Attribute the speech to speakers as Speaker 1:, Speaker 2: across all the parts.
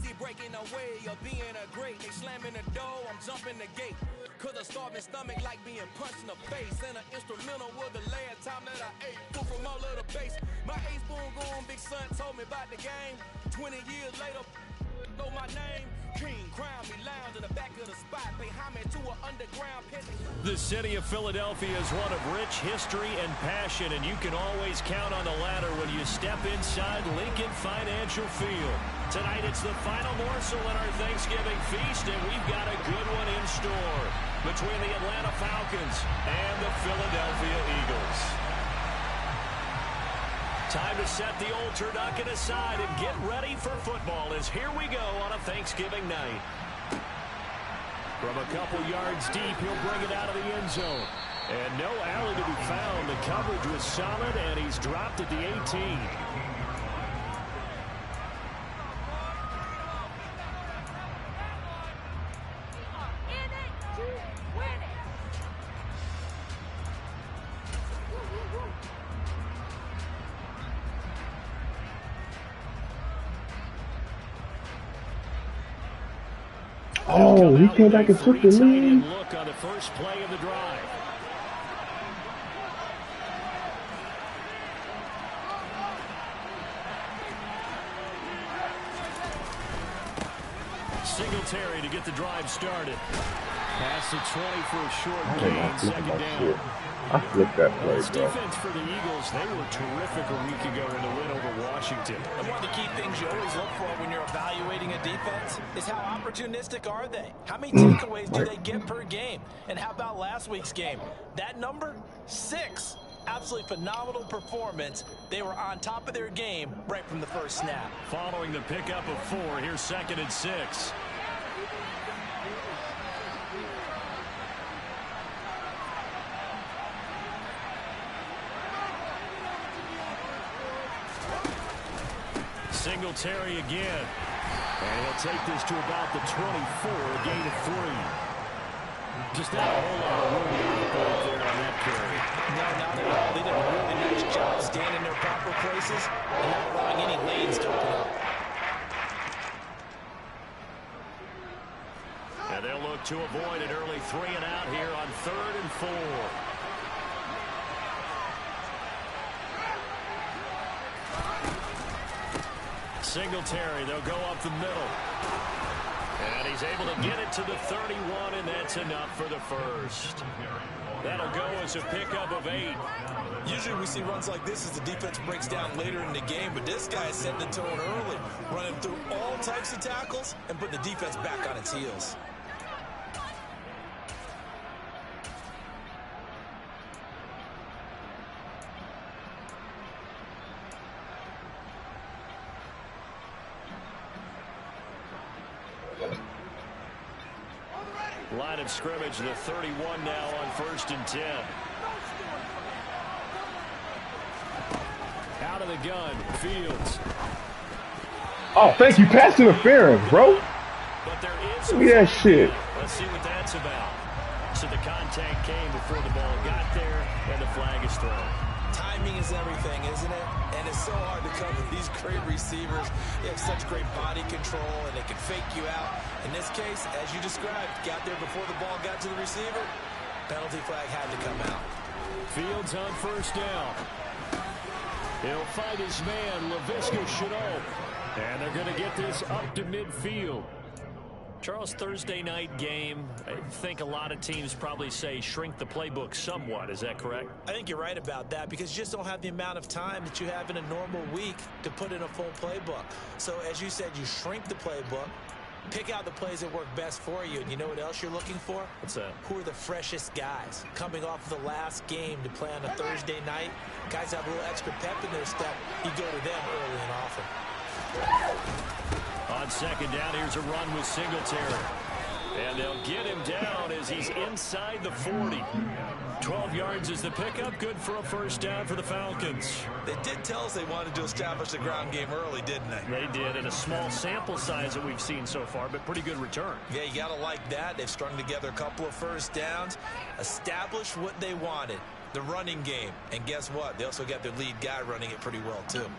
Speaker 1: easy breaking away of being a great. They slamming the door, I'm jumping the gate. Cause a starving stomach like being punched in the face. And an instrumental was the last time that I ate. Food from all of the base. My ace boom going, big son told me about the game. 20 years later, know my name. King, crown me, lounge in the back of the spot. Pay homage to an underground pit.
Speaker 2: The city of Philadelphia is one of rich history and passion, and you can always count on the ladder when you step inside Lincoln Financial Field. Tonight it's the final morsel in our Thanksgiving feast, and we've got a good one in store between the Atlanta Falcons and the Philadelphia Eagles. Time to set the old turducken aside and get ready for football as here we go on a Thanksgiving night. From a couple yards deep, he'll bring it out of the end zone. And no alley to be found. The coverage was solid, and he's dropped at the 18.
Speaker 3: Oh, he came back and took the lead.
Speaker 2: Look on the first play of the drive. Singletary to get the drive started. Pass the 20 for a short gain, second down.
Speaker 3: I flipped that play,
Speaker 2: This
Speaker 3: bro.
Speaker 2: defense for the Eagles, they were terrific a week ago in the win over Washington.
Speaker 4: And one of the key things you always look for when you're evaluating a defense is how opportunistic are they? How many takeaways do they get per game? And how about last week's game? That number, 6. Absolutely phenomenal performance. They were on top of their game right from the first snap.
Speaker 2: Following the pickup of 4, here's 2nd and 6. Singletary again. And he'll take this to about the 24, a gain of 3. Just not a whole lot of room to go there on that carry.
Speaker 4: No, not at all. They did a really nice job staying in their proper places and not allowing any lanes to open up.
Speaker 2: And they'll look to avoid an early 3 and out here on 3rd and 4. Singletary, they'll go up the middle. And he's able to get it to the 31, and that's enough for the first. That'll go as a pickup of 8.
Speaker 4: Usually we see runs like this as the defense breaks down later in the game, but this guy is setting the tone early, running through all types of tackles and putting the defense back on its heels.
Speaker 2: Line of scrimmage, the 31 now on 1st and 10. Out of the gun, Fields.
Speaker 3: Oh, thank you. Pass interference, bro.
Speaker 2: But there is
Speaker 3: Look at that shit.
Speaker 2: Let's see what that's about. So the contact came before the ball got there, and the flag is thrown.
Speaker 4: Timing is everything, isn't it? And it's so hard to cover these great receivers. They have such great body control, and they can fake you out. In this case, as you described, got there before the ball got to the receiver. Penalty flag had to come out.
Speaker 2: Fields on 1st down. He'll find his man, Laviska Shenault. And they're going to get this up to midfield. Charles, Thursday night game, I think a lot of teams probably say shrink the playbook somewhat. Is that correct?
Speaker 4: I think you're right about that because you just don't have the amount of time that you have in a normal week to put in a full playbook. So as you said, you shrink the playbook, pick out the plays that work best for you. And you know what else you're looking for?
Speaker 2: What's that?
Speaker 4: Who are the freshest guys coming off of the last game to play on a Thursday night? Guys have a little extra pep in their step. You go to them early and often.
Speaker 2: On 2nd down, here's a run with Singletary. And they'll get him down as he's inside the 40. 12 yards is the pickup. Good for a 1st down for the Falcons.
Speaker 4: They did tell us they wanted to establish the ground game early, didn't they?
Speaker 2: They did, in a small sample size that we've seen so far, but pretty good return.
Speaker 4: Yeah, you got to like that. They've strung together a couple of 1st downs, established what they wanted, the running game. And guess what? They also got their lead guy running it pretty well, too.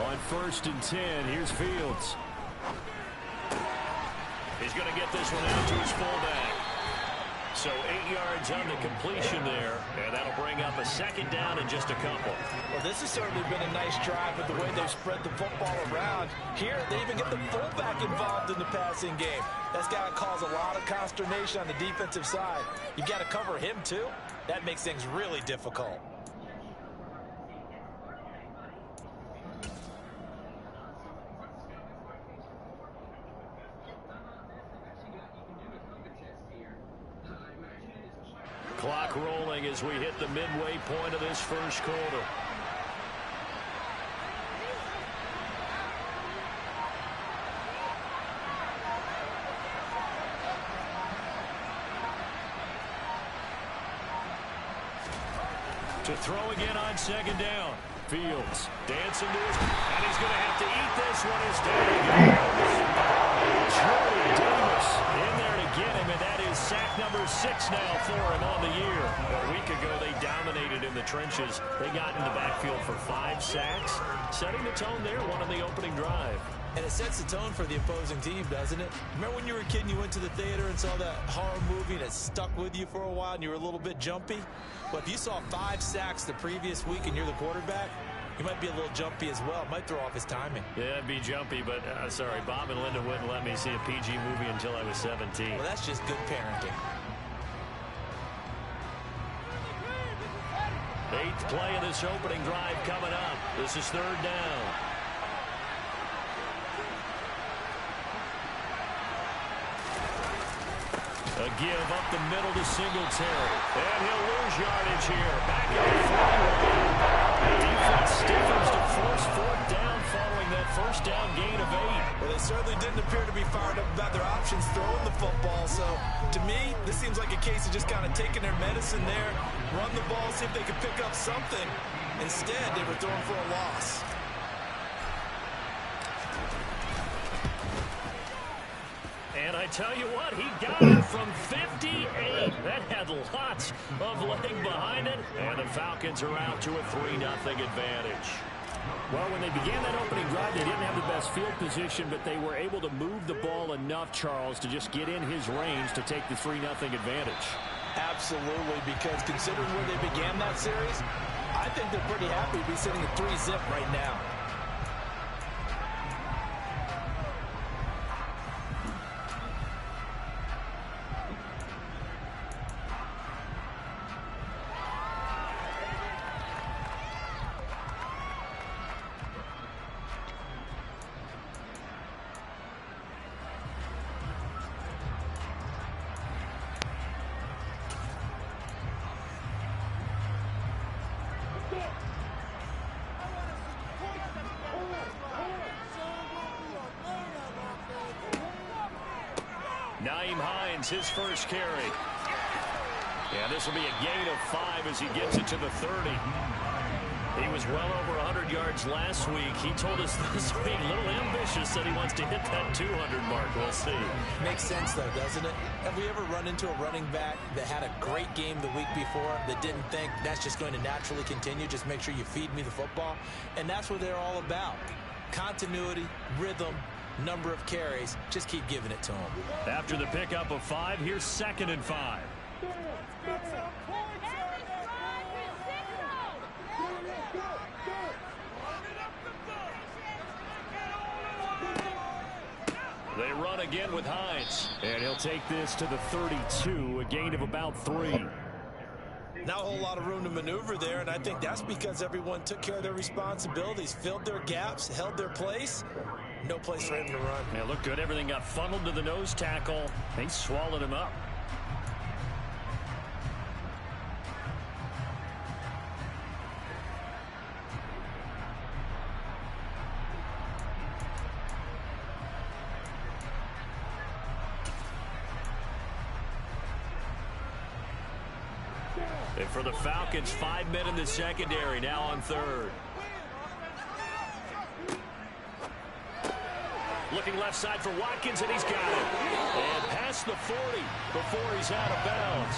Speaker 2: On 1st and 10, here's Fields. He's going to get this one out to his fullback. So 8 yards on the completion there, and that'll bring up a 2nd down in just a couple.
Speaker 4: Well, this has certainly been a nice drive with the way they've spread the football around. Here, they even get the fullback involved in the passing game. That's got to cause a lot of consternation on the defensive side. You've got to cover him, too. That makes things really difficult.
Speaker 2: Clock rolling as we hit the midway point of this first quarter. To throw again on 2nd down. Fields dancing to his, and he's going to have to eat this one as Joey Davis in there to get him, and that is sack number 6 now for him on the year. A week ago, they dominated in the trenches. They got in the backfield for 5 sacks, setting the tone there, one on the opening drive.
Speaker 4: And it sets the tone for the opposing team, doesn't it? Remember when you were a kid and you went to the theater and saw that horror movie and it stuck with you for a while and you were a little bit jumpy? Well, if you saw 5 sacks the previous week and you're the quarterback, you might be a little jumpy as well. It might throw off his timing.
Speaker 2: Yeah, it'd be jumpy, but sorry, Bob and Linda wouldn't let me see a PG movie until I was 17.
Speaker 4: Well, that's just good parenting.
Speaker 2: 8th play of this opening drive coming up. This is 3rd down. A give up the middle to Singletary. And he'll lose yardage here. Back at the 41. Defense stiffens to force 4th down following that 1st down gain of 8.
Speaker 4: Well, they certainly didn't appear to be fired up about their options throwing the football. So, to me, this seems like a case of just kind of taking their medicine there, run the ball, see if they can pick up something. Instead, they were throwing for a loss.
Speaker 2: And I tell you what, he got it from 58. That had lots of leg behind it. And the Falcons are out to a 3-0 advantage.
Speaker 5: Well, when they began that opening drive, they didn't have the best field position, but they were able to move the ball enough, Charles, to just get in his range to take the 3-0 advantage.
Speaker 4: Absolutely, because considering where they began that series, I think they're pretty happy to be sitting at 3-zip right now.
Speaker 2: His first carry. Yeah, this will be a gain of 5 as he gets it to the 30. He was well over 100 yards last week. He told us this week, a little ambitious, that he wants to hit that 200 mark. We'll see.
Speaker 4: Makes sense, though, doesn't it? Have we ever run into a running back that had a great game the week before that didn't think that's just going to naturally continue? Just make sure you feed me the football. And that's what they're all about. Continuity, rhythm, number of carries. Just keep giving it to him.
Speaker 2: After the pickup of 5, here's 2nd and 5. They run again with Hines. And he'll take this to the 32, a gain of about 3.
Speaker 4: Not a whole lot of room to maneuver there, and I think that's because everyone took care of their responsibilities, filled their gaps, held their place. No place for him to run.
Speaker 2: Yeah, looked good. Everything got funneled to the nose tackle. They swallowed him up. And for the Falcons, 5 men in the secondary, now on 3rd. Looking left side for Watkins, and he's got it. And past the 40 before he's out of bounds.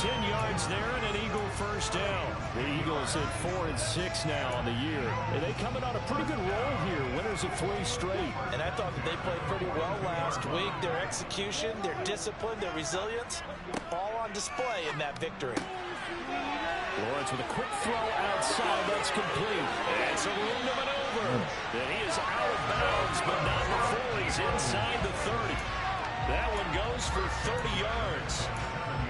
Speaker 2: 10 yards there and an Eagle first first down.
Speaker 5: The Eagles at 4-6 now on the year. And they coming on a pretty good roll here. Winners of 3 straight.
Speaker 4: And I thought that they played pretty well last week. Their execution, their discipline, their resilience, all on display in that victory.
Speaker 5: Lawrence with a quick throw outside. That's complete.
Speaker 2: It's a room to maneuver. And he is out of bounds, but not before he's inside the 30. That one goes for 30 yards.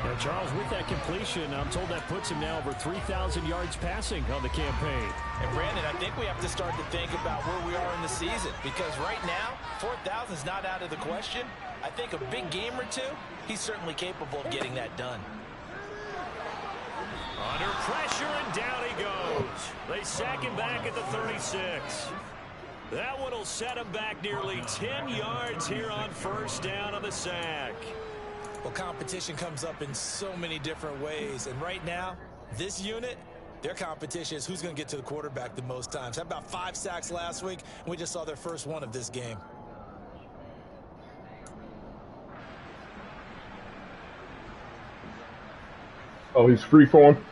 Speaker 5: Now, Charles, with that completion, I'm told that puts him now over 3,000 yards passing on the campaign.
Speaker 4: And, Brandon, I think we have to start to think about where we are in the season, because right now, 4,000 is not out of the question. I think a big game or two, he's certainly capable of getting that done.
Speaker 2: Under pressure, and down he goes. They sack him back at the 36. That one will set him back nearly 10 yards here on first down on the sack.
Speaker 4: Well, competition comes up in so many different ways. And right now, this unit, their competition is who's going to get to the quarterback the most times. How about 5 sacks last week? And we just saw their first one of this game.
Speaker 3: Oh, he's free form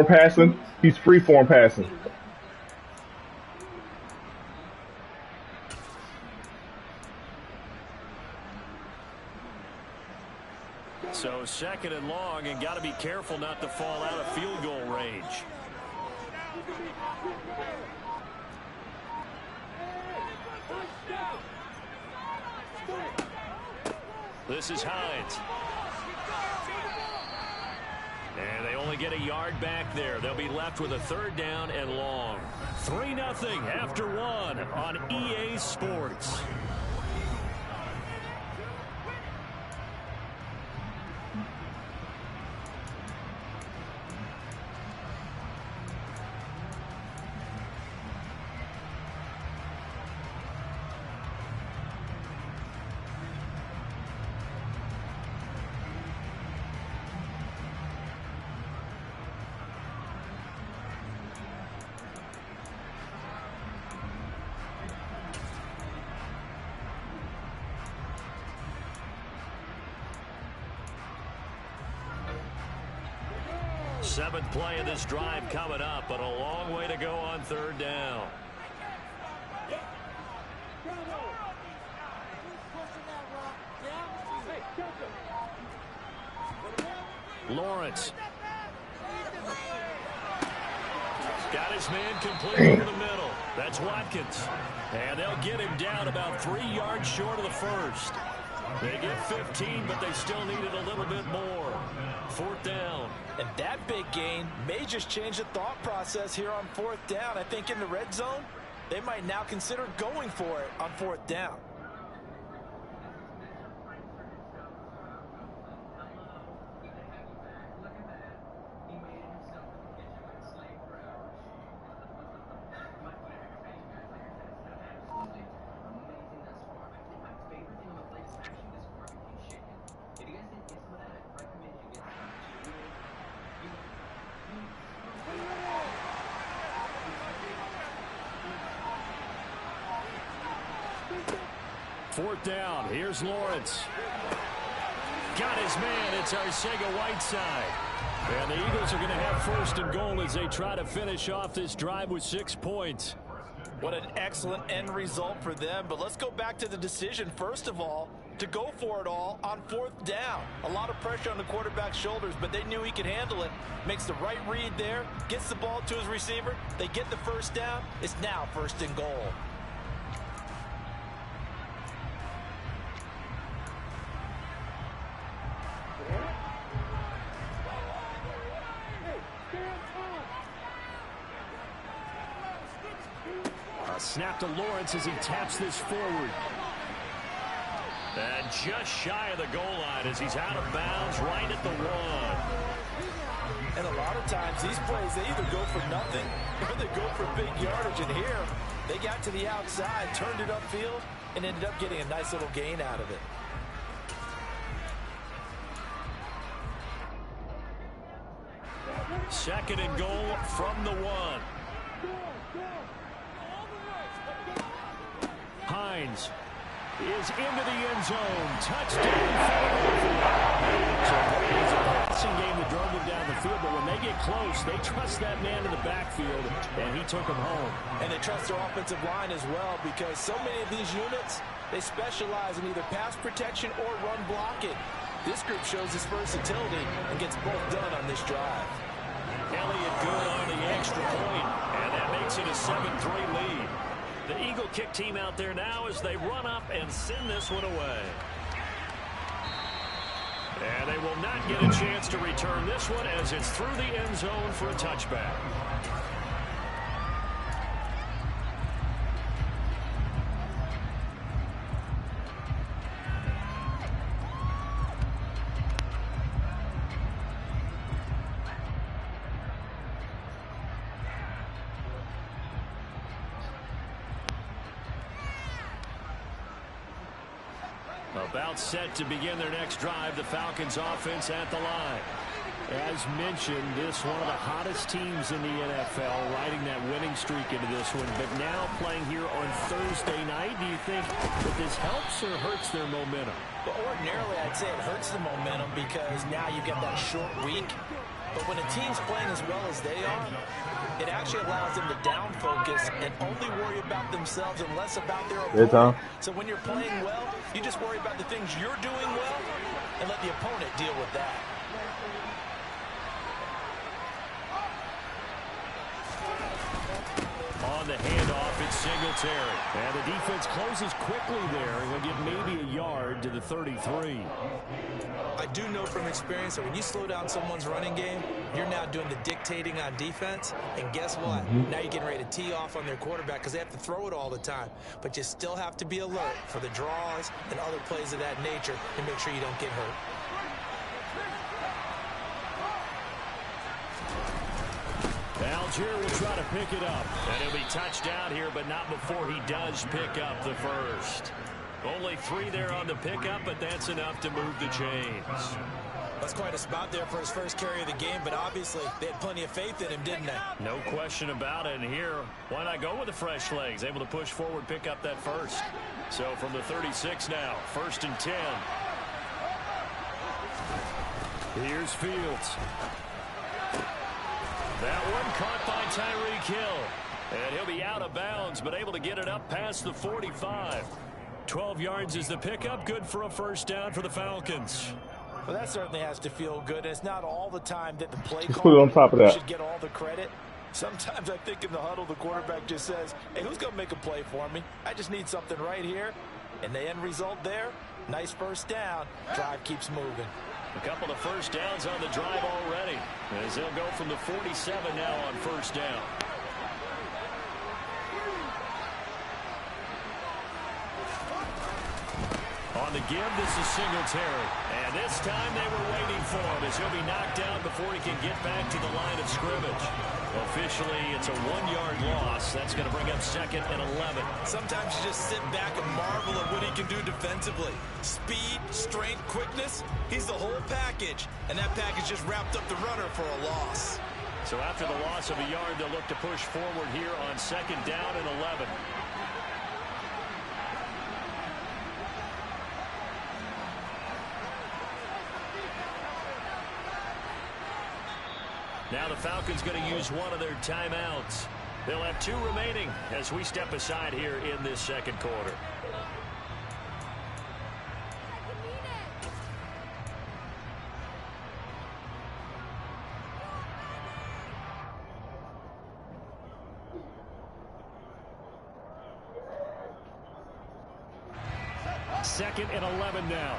Speaker 3: passing. He's free form passing.
Speaker 2: So 2nd and long, and got to be careful not to fall out of field goal range. This is Hines. And they only get a yard back there. They'll be left with a 3rd down and long. 3-0 after 1 on EA Sports. Seventh play of this drive coming up, but a long way to go on 3rd down. Lawrence. Got his man complete over the middle. That's Watkins. And they'll get him down about 3 yards short of the first. They get 15, but they still needed a little bit more. 4th down.
Speaker 4: And that big gain may just change the thought process here on 4th down. I think in the red zone, they might now consider going for it on 4th down.
Speaker 2: Fourth down. Here's Lawrence. Got his man. It's Arcega-Whiteside. And the Eagles are going to have 1st and goal as they try to finish off this drive with 6 points.
Speaker 4: What an excellent end result for them. But let's go back to the decision, first of all, to go for it all on 4th down. A lot of pressure on the quarterback's shoulders, but they knew he could handle it. Makes the right read there, gets the ball to his receiver. They get the 1st down. It's now 1st and goal.
Speaker 2: Snap to Lawrence as he taps this forward. And just shy of the goal line as he's out of bounds right at the 1.
Speaker 4: And a lot of times these plays, they either go for nothing or they go for big yardage. And here, they got to the outside, turned it upfield, and ended up getting a nice little gain out of it.
Speaker 2: Second and goal from the 1. Hines is into the end zone. Touchdown.
Speaker 5: passing game that drove them down the field, but when they get close, they trust that man in the backfield, and he took them home.
Speaker 4: And they trust their offensive line as well, because so many of these units, they specialize in either pass protection or run blocking. This group shows its versatility and gets both done on this drive.
Speaker 2: Elliott good on the extra point, and that makes it a 7-3 lead. The Eagle kick team out there now as they run up and send this one away. And they will not get a chance to return this one as it's through the end zone for a touchback. About set to begin their next drive, the Falcons offense at the line.
Speaker 5: As mentioned, this one of the hottest teams in the NFL, riding that winning streak into this one, but now playing here on Thursday night. Do you think that this helps or hurts their momentum?
Speaker 4: But ordinarily, I'd say it hurts the momentum because now you've got that short week. But when a team's playing as well as they are, it actually allows them to down focus and only worry about themselves and less about their opponent. So when you're playing well, you just worry about the things you're doing well and let the opponent deal with that.
Speaker 2: On the handoff, it's Singletary.
Speaker 5: And the defense closes quickly there and will give maybe a yard to the 33.
Speaker 4: I do know from experience that when you slow down someone's running game, you're now doing the dictating on defense. And guess what? Now you're getting ready to tee off on their quarterback because they have to throw it all the time. But you still have to be alert for the draws and other plays of that nature to make sure you don't get hurt.
Speaker 2: Algier will try to pick it up. And he'll be touched down here, but not before he does pick up the first. Only 3 there on the pickup, but that's enough to move the chains.
Speaker 4: That's quite a spot there for his first carry of the game, but obviously they had plenty of faith in him, didn't they?
Speaker 2: No question about it. And here, why not go with the fresh legs? Able to push forward, pick up that first. So from the 36 now, 1st and 10. Here's Fields. That one caught by Tyreek Hill. And he'll be out of bounds, but able to get it up past the 45. 12 yards is the pickup. Good for a first down for the Falcons.
Speaker 4: Well, that certainly has to feel good. It's not all the time that the play
Speaker 3: Just put it on top of that.
Speaker 4: should get all the credit. Sometimes I think in the huddle, the quarterback just says, hey, who's going to make a play for me? I just need something right here. And the end result there, nice first down. Drive keeps moving.
Speaker 2: A couple of first downs on the drive already, as they'll go from the 47 now on first down. On the give, this is Singletary. And this time they were waiting for him as he'll be knocked out before he can get back to the line of scrimmage. Officially, it's a 1-yard loss. That's going to bring up 2nd and 11.
Speaker 4: Sometimes you just sit back and marvel at what he can do defensively. Speed, strength, quickness, he's the whole package. And that package just wrapped up the runner for a loss.
Speaker 2: So after the loss of a yard, they'll look to push forward here on 2nd down and 11. Now the Falcons going to use one of their timeouts. They'll have 2 remaining as we step aside here in this second quarter. Second and 11 now.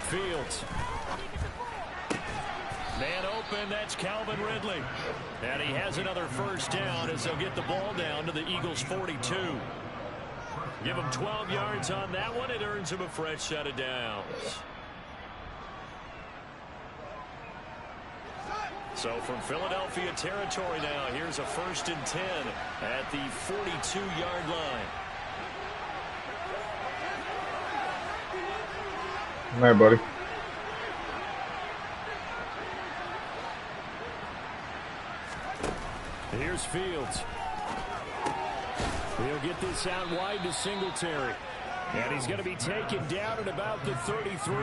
Speaker 2: Fields. Man open, that's Calvin Ridley. And he has another first down as they'll get the ball down to the Eagles' 42. Give him 12 yards on that one. It earns him a fresh set of downs. So from Philadelphia territory now, here's a 1st and 10 at the 42-yard line.
Speaker 3: All right, buddy.
Speaker 5: Here's Fields. He'll get this out wide to Singletary. And he's going to be taken down at about the 33.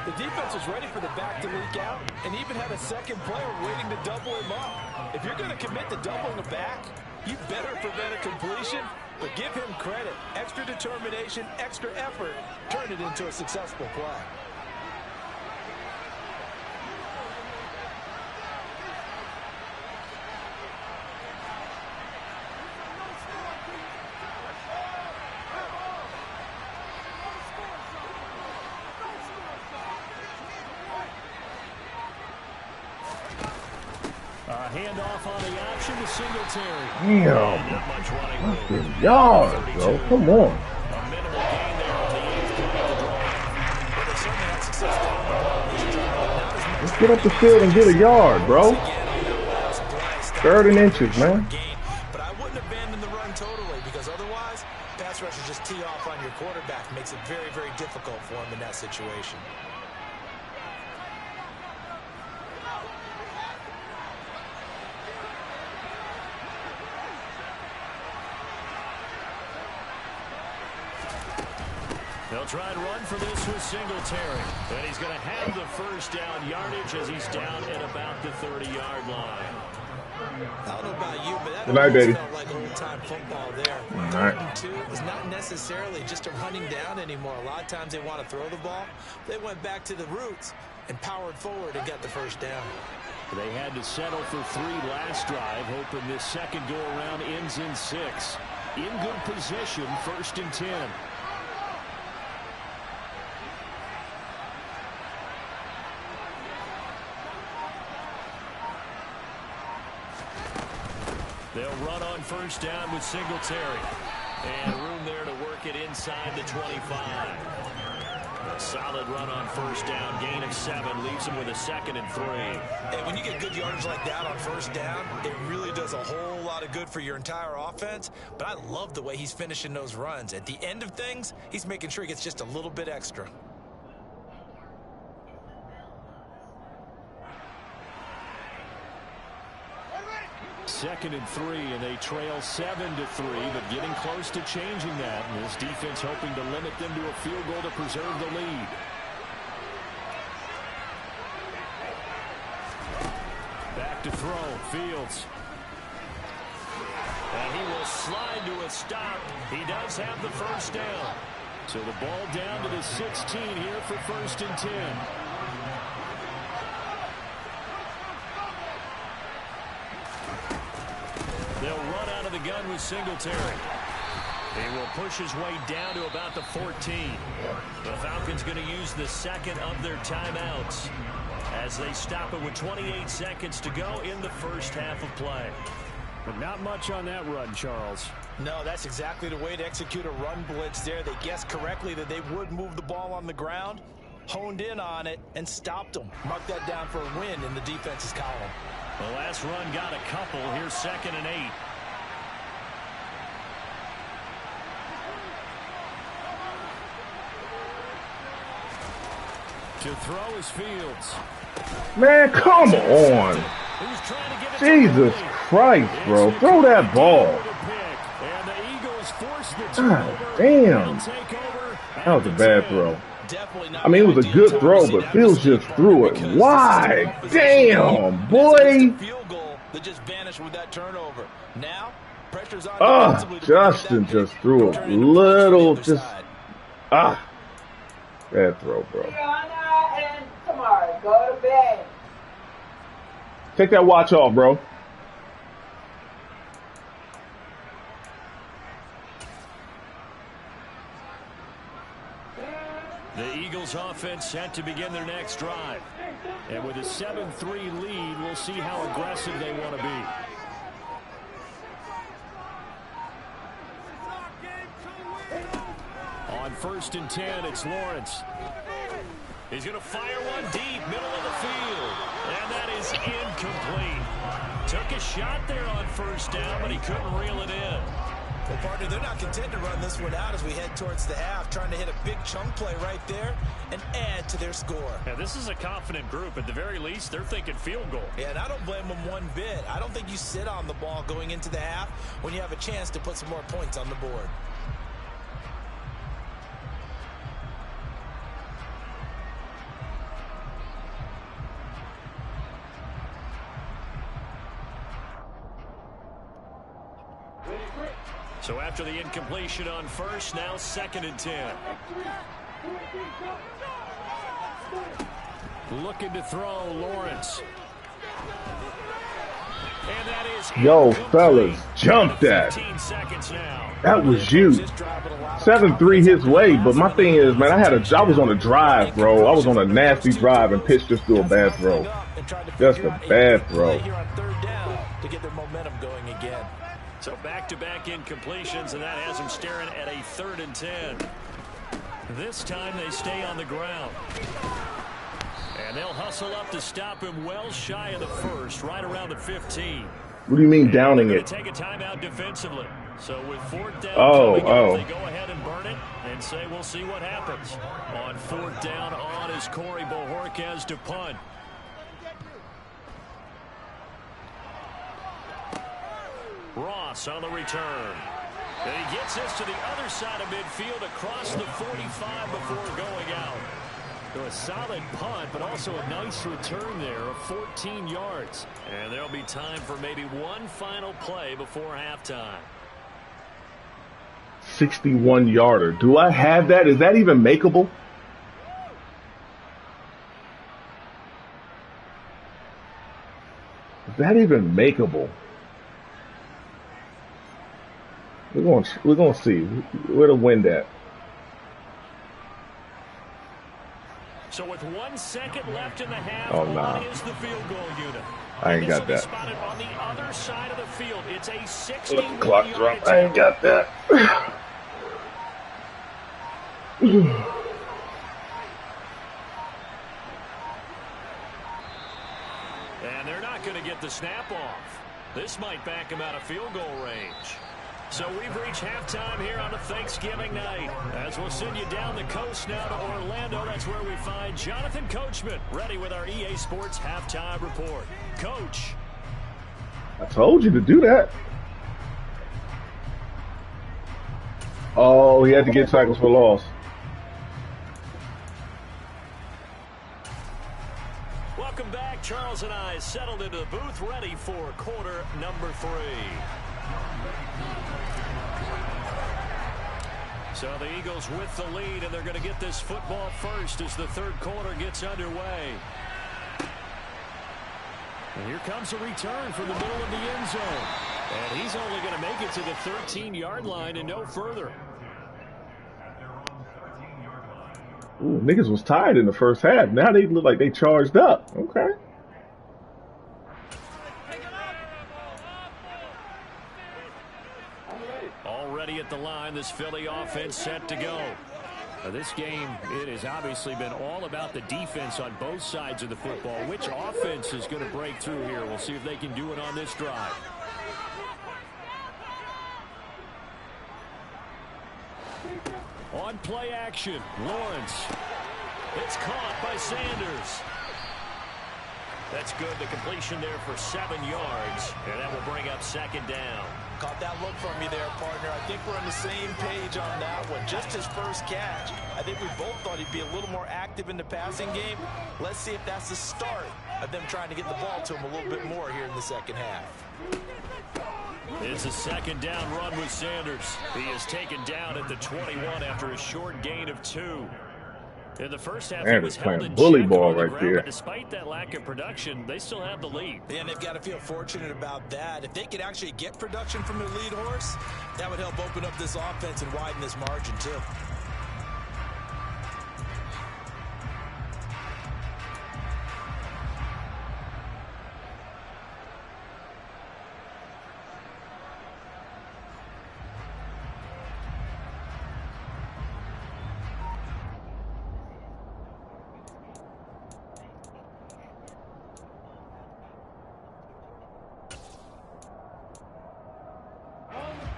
Speaker 4: The defense was ready for the back to leak out and even had a second player waiting to double him up. If you're going to commit to doubling the back, you better prevent a completion, but give him credit. Extra determination, extra effort, turn it into a successful play.
Speaker 5: Handoff on the option to Singletary.
Speaker 3: Damn. Good yard, bro. Come on.
Speaker 2: A minimal gain there on the 8th play of the drive.
Speaker 4: But they certainly had success down the ball.
Speaker 3: Let's get up the field and get a yard, bro. 3rd and inches, man.
Speaker 4: But I wouldn't abandon the run totally, because otherwise, pass rushers just tee off on your quarterback. Makes it very, very difficult for him in that situation.
Speaker 2: They'll try and run for this with Singletary. And he's going to have the first down yardage as he's down at about the 30-yard line.
Speaker 4: I don't know about you, but that
Speaker 3: Good night, baby.
Speaker 4: felt like old-time football there.
Speaker 3: All
Speaker 4: 3rd
Speaker 3: right.
Speaker 4: and 2 is not necessarily just a running down anymore. A lot of times they want to throw the ball. They went back to the roots and powered forward and got the first down.
Speaker 5: They had to settle for 3 last drive, hoping this second go-around ends in 6. In good position, 1st and 10.
Speaker 2: They'll run on first down with Singletary. And room there to work it inside the 25. A solid run on first down. Gain of 7 leaves him with a 2nd and 3.
Speaker 4: And when you get good yardage like that on first down, it really does a whole lot of good for your entire offense. But I love the way he's finishing those runs. At the end of things, he's making sure he gets just a little bit extra.
Speaker 5: Second and 3, and they trail 7-3, but getting close to changing that. And this defense hoping to limit them to a field goal to preserve the lead. Back to throw, Fields.
Speaker 2: And he will slide to a stop. He does have the first down.
Speaker 5: So the ball down to the 16 here for 1st and 10.
Speaker 2: They'll run out of the gun with Singletary. He will push his way down to about the 14. The Falcons going to use the second of their timeouts as they stop it with 28 seconds to go in the first half of play.
Speaker 5: But not much on that run, Charles.
Speaker 4: No, that's exactly the way to execute a run blitz there. They guessed correctly that they would move the ball on the ground, honed in on it, and stopped them. Mark that down for a win in the defense's column.
Speaker 2: The last run got a couple. Here's 2nd and 8.
Speaker 5: To throw is Fields.
Speaker 3: Man, come on. Jesus Christ, bro. Throw that ball.
Speaker 5: And the Eagles force the
Speaker 3: God damn. That was a bad throw. I mean, it was a good throw, but Fields just threw it wide. Damn, boy.
Speaker 4: Field goal that just vanished with that turnover. Now, pressure's on.
Speaker 3: Justin just threw a little, just, bad throw, bro.
Speaker 6: Brianna and Tamara, go to bed.
Speaker 3: Take that watch off, bro.
Speaker 2: The Eagles offense set to begin their next drive.
Speaker 5: And with a 7-3 lead, we'll see how aggressive they want to be. On 1st and 10, it's Lawrence.
Speaker 2: He's going to fire one deep, middle of the field. And that is incomplete. Took a shot there on first down, but he couldn't reel it in.
Speaker 4: Well, partner, they're not content to run this one out as we head towards the half, trying to hit a big chunk play right there and add to their score.
Speaker 2: Yeah, this is a confident group. At the very least, they're thinking field goal.
Speaker 4: Yeah, and I don't blame them one bit. I don't think you sit on the ball going into the half when you have a chance to put some more points on the board.
Speaker 2: So after the incompletion on first, now 2nd and 10. Looking to throw, Lawrence. And that is
Speaker 3: yo, fellas, jump that.
Speaker 2: 15 seconds now.
Speaker 3: That was you. 7-3 his way, but my thing is, man, I was on a drive, bro. I was on a nasty drive and pitched just threw a bad throw. Just a bad throw.
Speaker 4: To get their momentum going again.
Speaker 2: So back-to-back incompletions, and that has them staring at a 3rd and 10. This time they stay on the ground. And they'll hustle up to stop him well shy of the first, right around the 15.
Speaker 3: What do you mean downing it?
Speaker 2: Take a timeout defensively. So with 4th down, they go ahead and burn it and say we'll see what happens. On 4th down, on is Corey Bojorquez to punt. Ross on the return. And he gets this to the other side of midfield across the 45 before going out. So a solid punt, but also a nice return there of 14 yards. And there'll be time for maybe one final play before halftime.
Speaker 3: 61-yarder. Do I have that? Is that even makeable? Is that even makeable? We're going to see where the wind at.
Speaker 2: So with 1 second left in the half, is the field goal unit.
Speaker 3: I ain't got that.
Speaker 2: Spotted on the other side of the field. It's a 60.
Speaker 3: Let the clock drop. I ain't got that.
Speaker 2: And they're not going to get the snap off. This might back them out of field goal range. So we've reached halftime here on a Thanksgiving night. As we'll send you down the coast now to Orlando, that's where we find Jonathan Coachman, ready with our EA Sports Halftime Report. Coach.
Speaker 3: I told you to do that. Oh, he had to get tackles for loss.
Speaker 2: Welcome back. Charles and I settled into the booth, ready for quarter number 3. So the Eagles with the lead, and they're going to get this football first as the 3rd quarter gets underway. And here comes a return from the middle of the end zone. And he's only going to make it to the 13-yard line and no further.
Speaker 3: Ooh, niggas was tired in the first half. Now they look like they charged up. Okay.
Speaker 2: Already at the line, this Philly offense set to go. This game, it has obviously been all about the defense on both sides of the football. Which offense is going to break through here? We'll see if they can do it on this drive. On play action, Lawrence. It's caught by Sanders. That's good. The completion there for 7 yards. And that will bring up 2nd down.
Speaker 4: Caught that look from you there, partner. I think we're on the same page on that one. Just his first catch. I think we both thought he'd be a little more active in the passing game. Let's see if that's the start of them trying to get the ball to him a little bit more here in the second half.
Speaker 2: It's a 2nd down run with Sanders. He is taken down at the 21 after a short gain of 2. In the first half, he was held in
Speaker 3: bully
Speaker 2: check
Speaker 3: ball
Speaker 2: on the
Speaker 3: right
Speaker 2: ground,
Speaker 3: there.
Speaker 2: but despite that lack of production, they still have the lead.
Speaker 4: And they've got to feel fortunate about that. If they could actually get production from their lead horse, that would help open up this offense and widen this margin too.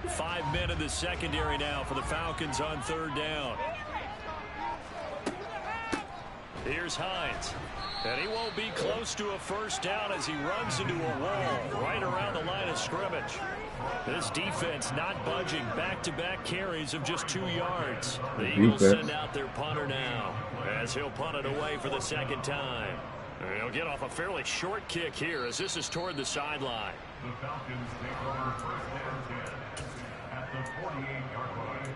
Speaker 2: 5 men in the secondary now for the Falcons on 3rd down. Here's Hines. And he won't be close to a first down as he runs into a wall right around the line of scrimmage. This defense not budging. Back-to-back carries of just 2 yards. The Eagles send out their punter now as he'll punt it away for the 2nd time. He'll get off a fairly short kick here as this is toward the sideline.
Speaker 7: The Falcons take over 1st and 10 at the 48-yard line.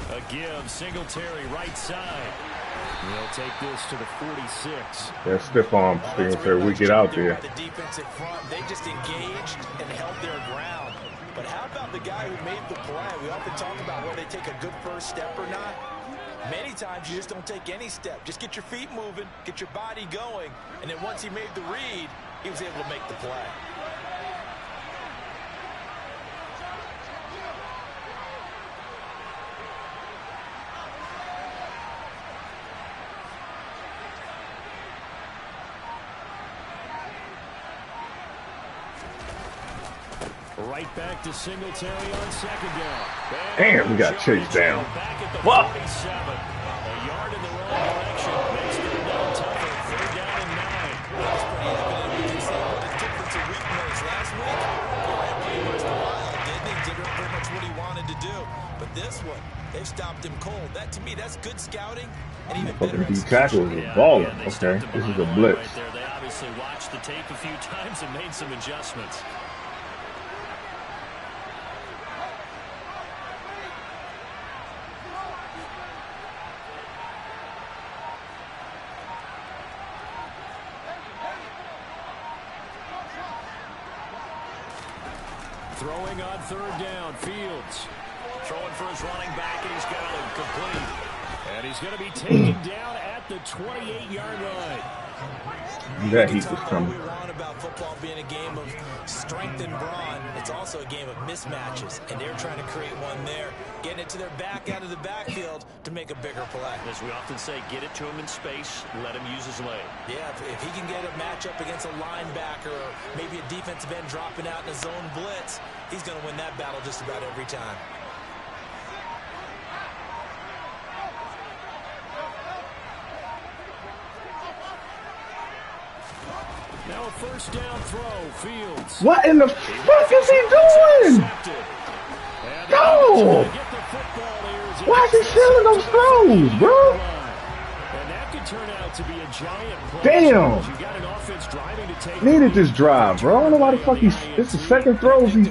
Speaker 2: A give, Singletary right side. They'll take this to the 46.
Speaker 3: That stiff arm Singletary, we get out there.
Speaker 4: The defensive front, they just engaged and held their ground. But how about the guy who made the play? We often talk about whether they take a good first step or not. Many times you just don't take any step. Just get your feet moving, get your body going, and then once he made the read, he was able to make the play.
Speaker 2: Right back to Singletary on 2nd down.
Speaker 3: Damn, we got chased down. Fuck.
Speaker 2: A yard in the wrong direction. Makes 3rd down tougher. 3rd down and 9.
Speaker 4: That's pretty evident. We can see what the difference in week was last week. He ran pretty much wild, didn't he? Did pretty much what he wanted to do. But this one, they've stopped him cold. That, to me, that's good scouting. And even better
Speaker 3: fucking D-tackle is a baller. Okay, this is a blitz.
Speaker 2: Right there. They obviously watched the tape a few times and made some adjustments. Throwing on 3rd down, Fields. Throwing for his running back, and he's got him complete. And he's going to be taken down at the 28-yard line.
Speaker 3: That heat was coming.
Speaker 4: We want about football being a game of strength and brawn. It's also a game of mismatches, and they're trying to create one there, getting it to their back out of the backfield to make a bigger play.
Speaker 2: As we often say, get it to him in space, let him use his leg.
Speaker 4: Yeah, if he can get a matchup against a linebacker or maybe a defensive end dropping out in a zone blitz, he's going to win that battle just about every time.
Speaker 2: Now a 1st down throw, Fields.
Speaker 3: What in the fuck is he doing? No! Why is he stealing those throws, bro?
Speaker 2: And that could turn out to be a giant play.
Speaker 3: Damn.
Speaker 2: You got an offense driving to take
Speaker 3: Needed this drive, bro. I don't know why the fuck he's. It's the second throw he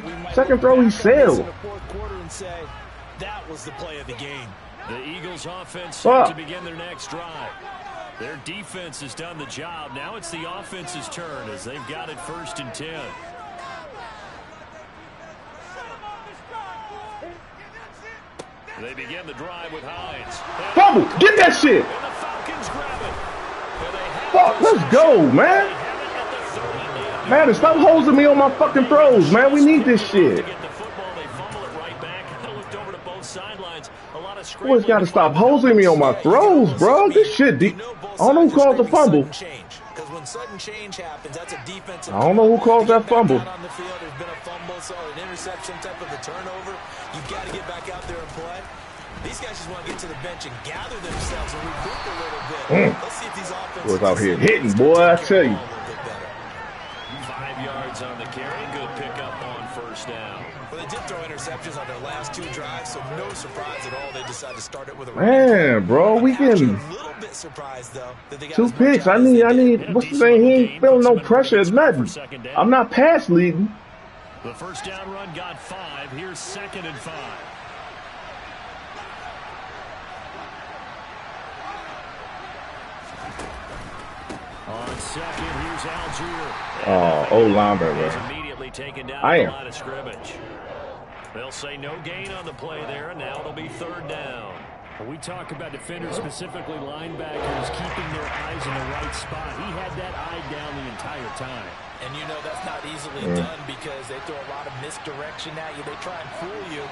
Speaker 3: sailed.
Speaker 4: That was the play of the game.
Speaker 2: The Eagles offense set to begin their next drive. Their defense has done the job. Now it's the offense's turn as they've got it 1st and 10. They begin the drive with Hines.
Speaker 3: Fumble! Get that shit!
Speaker 2: And the Falcons grab it.
Speaker 3: Fuck, let's go, man. Man, stop hosing me on my fucking throws, man. We need this shit. Boys got to stop hosing me on my throws, bro. This shit deep. I don't know who called the fumble.
Speaker 4: Because when sudden change happens, that's a defensive.
Speaker 3: I don't know who called that fumble.
Speaker 4: On the field, there's been a fumble, so an interception, type of a turnover. You've got to get back out there and play. These guys just want to get to the bench and gather themselves and regroup a little bit. Let's see if these offenses
Speaker 3: was out here hitting, boy. I tell you.
Speaker 2: 5 yards on the carry. Good pickup on 1st down.
Speaker 4: Well, they did throw interceptions on their last 2 drives, so no surprise at all. They decided to start it with a
Speaker 3: man, bro. We getting
Speaker 4: a little bit surprised though that they got
Speaker 3: 2 picks. I need. What's the name? He ain't feeling no pressure. It's nothing. I'm not pass leading.
Speaker 2: The 1st down run got 5. Here's 2nd and 5. On 2nd, here's Algier.
Speaker 3: Oh, linebacker.
Speaker 2: Immediately taken down the line of scrimmage. They'll say no gain on the play there, and now it'll be 3rd down. When we talk about defenders, specifically linebackers, keeping their eyes in the right spot, he had that eye down the entire time.
Speaker 4: And you know that's not easily done because they throw a lot of misdirection at you. They try and fool you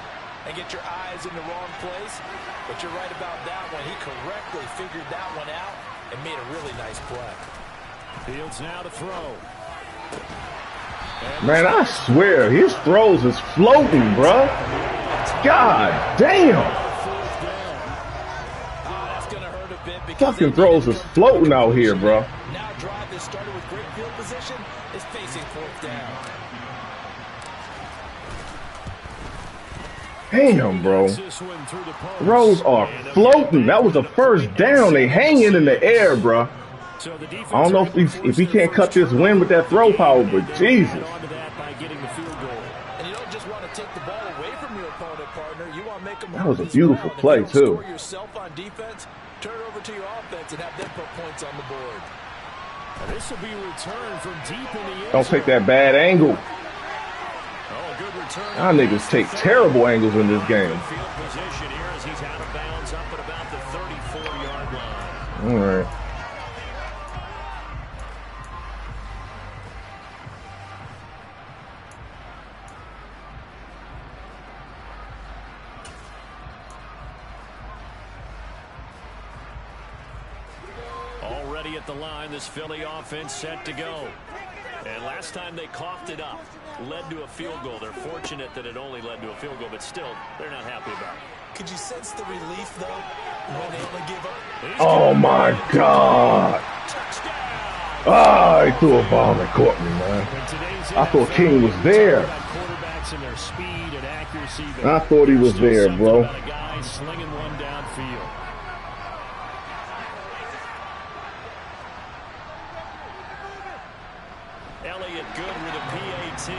Speaker 4: and get your eyes in the wrong place. But you're right about that one. He correctly figured that one out and made a really nice play.
Speaker 5: Fields now to throw.
Speaker 3: Man, I swear, his throws is floating, bruh. God damn.
Speaker 4: That's going to hurt a bit because
Speaker 3: Fucking throws is floating out here, bruh.
Speaker 4: Now drive that started with great field position is facing fourth down.
Speaker 3: Damn, bro. Throws are floating. That was a first down. They hanging in the air, bruh. I don't know if he can't cut this win with that throw power, but Jesus.
Speaker 4: And you don't just want to take the ball away from your opponent, partner. You want to make them.
Speaker 3: That was a beautiful play, too.
Speaker 4: Score yourself on defense, turn it over to your offense, and have them put points on the board.
Speaker 5: This will be returned from deep in the end.
Speaker 3: Don't take that bad angle.
Speaker 5: Oh, good return.
Speaker 3: Y'all niggas take terrible angles in this game.
Speaker 5: Field position here as he's out of bounds up at about the 34-yard line.
Speaker 3: All right.
Speaker 5: Already at the line, this Philly offense set to go. And last time they coughed it up, led to a field goal. They're fortunate that it only led to a field goal, but still, they're not happy about it.
Speaker 4: Could you sense the relief, though, when they only give up?
Speaker 3: Oh, my God. Ah, he threw a bomb and caught me, man. I thought King was there. I thought he was there, bro.
Speaker 5: Slinging one downfield. Elliott good with a PAT.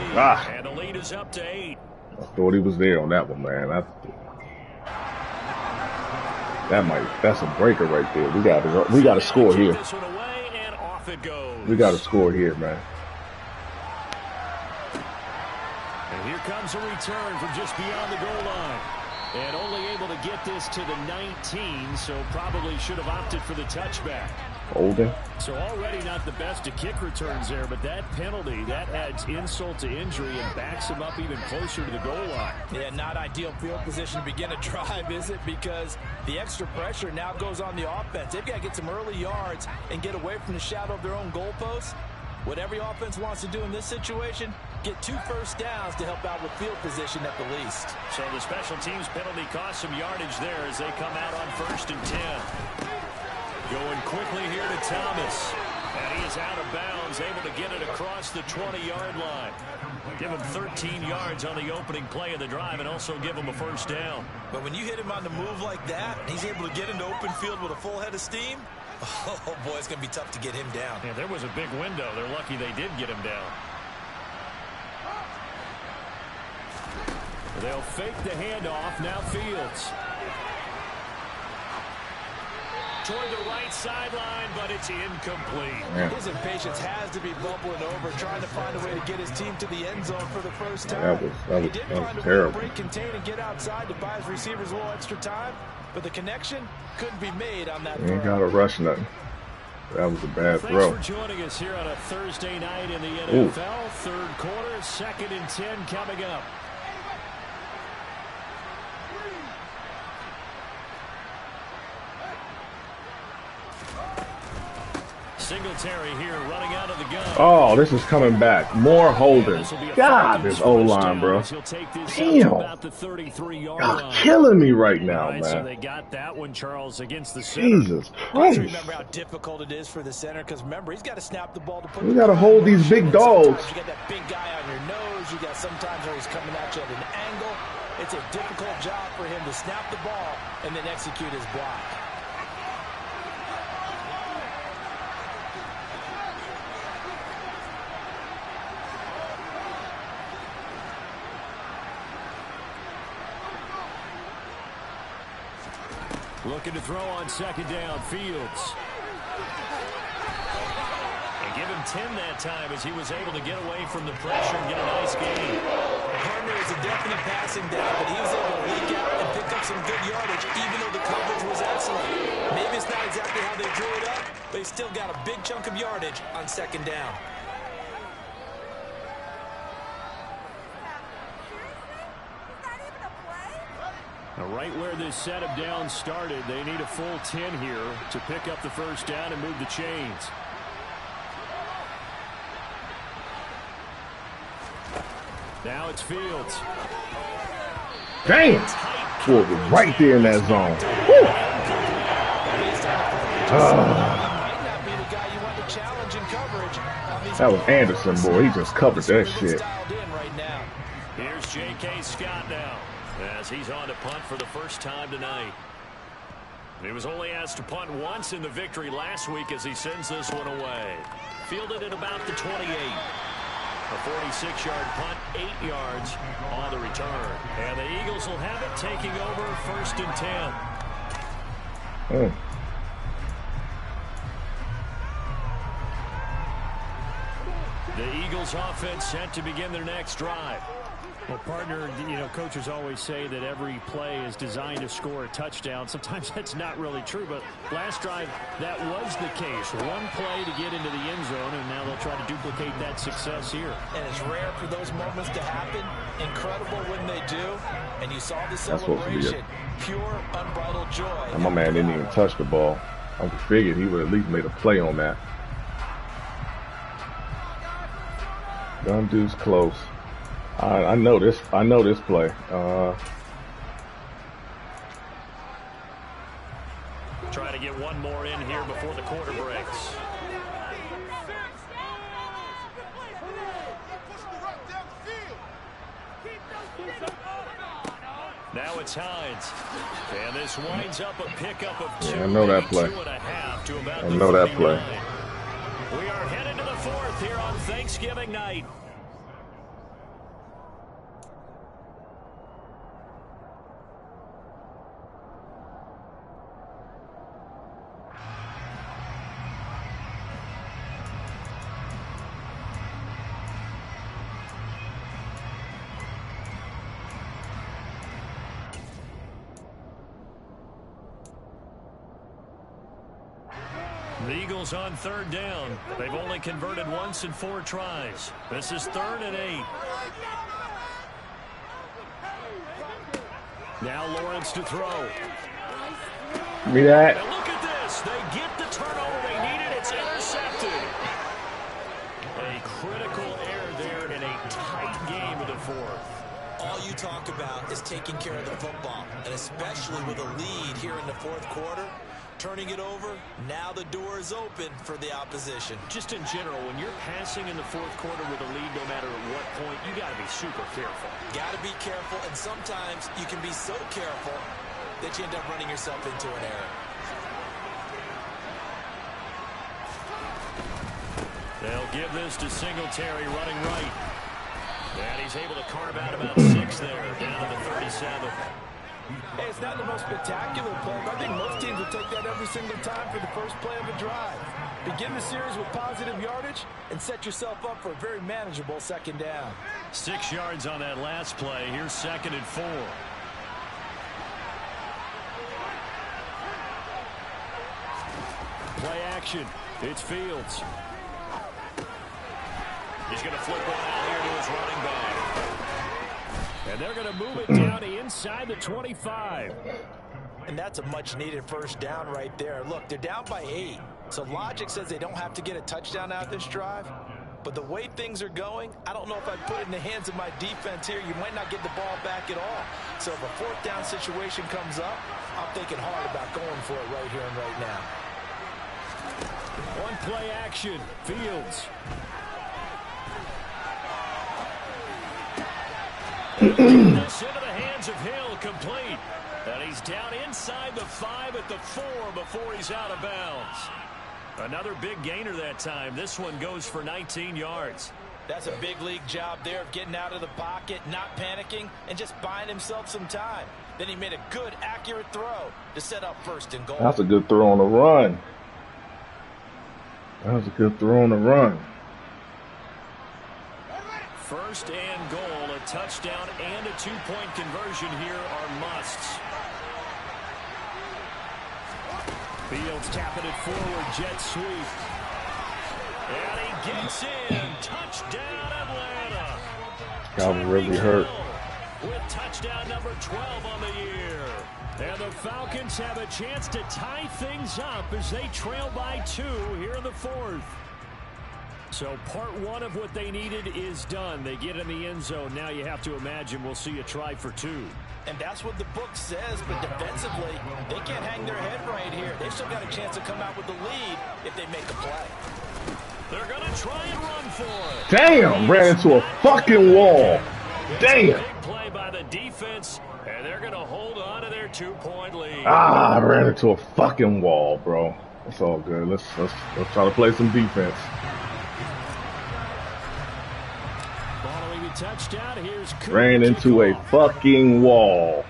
Speaker 5: And the lead is up to 8.
Speaker 3: I thought he was there on that one, man. That's a breaker right there. We got to score here.
Speaker 5: This one away and off it goes.
Speaker 3: We got to score here, man.
Speaker 5: And here comes a return from just beyond the goal line. And only able to get this to the 19, so probably should have opted for the touchback.
Speaker 3: Holding.
Speaker 5: So already not the best of kick returns there, but that penalty, that adds insult to injury and backs him up even closer to the goal line.
Speaker 4: Yeah, not ideal field position to begin a drive, is it? Because the extra pressure now goes on the offense. They've got to get some early yards and get away from the shadow of their own goalposts. What every offense wants to do in this situation, get 2 first downs to help out with field position at the least.
Speaker 5: So the special teams penalty cost some yardage there as they come out on 1st and 10. Going quickly here to Thomas. And he is out of bounds, able to get it across the 20-yard line. Give him 13 yards on the opening play of the drive and also give him a first down.
Speaker 4: But when you hit him on the move like that, and he's able to get into open field with a full head of steam, oh, boy, it's going to be tough to get him down.
Speaker 5: Yeah, there was a big window. They're lucky they did get him down. They'll fake the handoff. Now Fields. Toward the right sideline, but it's incomplete.
Speaker 3: Yeah.
Speaker 4: His impatience has to be bubbling over, trying to find a way to get his team to the end zone for the first time.
Speaker 3: That was terrible.
Speaker 4: Break, contain, and get outside to buy his receivers a little extra time, but the connection couldn't be made on that.
Speaker 3: You ain't got to rush nothing. That was a bad throw.
Speaker 5: Thanks for joining us here on a Thursday night in the NFL. Ooh. Third quarter, 2nd and 10 coming up. Singletary here running out of the gun.
Speaker 3: Oh, this is coming back. More holding. God, this O-line, bro. Damn. Y'all killing me right now, man.
Speaker 5: So they got that one, Charles, against the center.
Speaker 3: Jesus Christ.
Speaker 4: Remember how difficult it is for the center, because remember, he's got to snap the ball to put.
Speaker 3: We got to hold these big dogs.
Speaker 4: You got that big guy on your nose. You got sometimes where he's coming at you at an angle. It's a difficult job for him to snap the ball and then execute his block.
Speaker 5: Looking to throw on 2nd down. Fields. And give him 10 that time as he was able to get away from the pressure and get a nice gain.
Speaker 4: Partner is a definite passing down, but he was able to leak out and pick up some good yardage, even though the coverage was excellent. Maybe it's not exactly how they drew it up, but he still got a big chunk of yardage on 2nd down.
Speaker 5: Right where this set of downs started, they need a full 10 here to pick up the first down and move the chains. Now it's Fields.
Speaker 3: Damn! Boy, was right there in that zone. That was Anderson, boy. He just covered that shit.
Speaker 2: Here's J.K. Scott now, as he's on to punt for the first time tonight. He was only asked to punt once in the victory last week as he sends this one away. Fielded at about the 28. A 46-yard punt, 8 yards on the return. And the Eagles will have it taking over 1st and 10. The Eagles offense set to begin their next drive.
Speaker 5: Well, partner, you know, coaches always say that every play is designed to score a touchdown. Sometimes that's not really true, but last drive, that was the case. One play to get into the end zone, and now they'll try to duplicate that success here.
Speaker 4: And it's rare for those moments to happen. Incredible when they do. And you saw the celebration. Pure, unbridled joy.
Speaker 3: And my man didn't even touch the ball. I figured he would at least made a play on that. Gun dude's close. I know this. I know this play.
Speaker 2: Try to get one more in here before the quarter breaks. Now it's Hines. And this winds up a pickup of 2.
Speaker 3: Yeah, I know that play. I know that play.
Speaker 2: We are headed to the 4th here on Thanksgiving night. The Eagles on 3rd down. They've only converted once in 4 tries. This is 3rd and 8. Now Lawrence to throw.
Speaker 3: Give me that.
Speaker 2: And look at this. They get the turnover they needed. It's intercepted. A critical error there in a tight game of the 4th.
Speaker 4: All you talk about is taking care of the football, and especially with a lead here in the 4th quarter. Turning it over, now the door is open for the opposition.
Speaker 2: Just in general, when you're passing in the 4th quarter with a lead, no matter at what point, you got to be super careful.
Speaker 4: Got to be careful, and sometimes you can be so careful that you end up running yourself into an error.
Speaker 2: They'll give this to Singletary running right. And he's able to carve out about 6 there, down to the 37.
Speaker 4: Hey, it's not the most spectacular play, but I think most teams will take that every single time for the first play of a drive. Begin the series with positive yardage and set yourself up for a very manageable 2nd down.
Speaker 2: 6 yards on that last play. Here's 2nd and 4.
Speaker 5: Play action. It's Fields.
Speaker 2: He's going to flip one out here to his running back.
Speaker 5: And they're going to move it down to inside the 25.
Speaker 4: And that's a much-needed first down right there. Look, they're down by 8. So logic says they don't have to get a touchdown out of this drive. But the way things are going, I don't know if I'd put it in the hands of my defense here. You might not get the ball back at all. So if a 4th down situation comes up, I'm thinking hard about going for it right here and right now.
Speaker 5: One play action. Fields.
Speaker 2: This into the hands of Hill, complete. And he's down inside the 5 at the 4 before he's out of bounds. Another big gainer that time. This one goes for 19 yards.
Speaker 4: That's a big league job there of getting out of the pocket, not panicking, and just buying himself some time. Then he made a good, accurate throw to set up 1st and goal.
Speaker 3: That's a good throw on the run. That was a good throw on the run.
Speaker 2: 1st and goal. A touchdown and a 2-point conversion here are musts.
Speaker 5: Fields tapping it forward, jet sweep.
Speaker 2: And he gets in. Touchdown, Atlanta.
Speaker 3: Calvin really hurt.
Speaker 2: With touchdown number 12 on the year. And the Falcons have a chance to tie things up as they trail by 2 here in the 4th. So part 1 of what they needed is done. They get in the end zone. Now you have to imagine we'll see a try for 2.
Speaker 4: And that's what the book says, but defensively, they can't hang their head right here. They've still got a chance to come out with the lead if they make a play.
Speaker 2: They're going to try and run for it.
Speaker 3: Damn, ran into a fucking wall. Damn.
Speaker 2: Big play by the defense, and they're going to hold on to their 2-point lead.
Speaker 3: I ran into a fucking wall, bro. It's all good. Let's try to play some defense.
Speaker 2: Following the touchdown, here's Cooper.
Speaker 3: Ran into a fucking wall.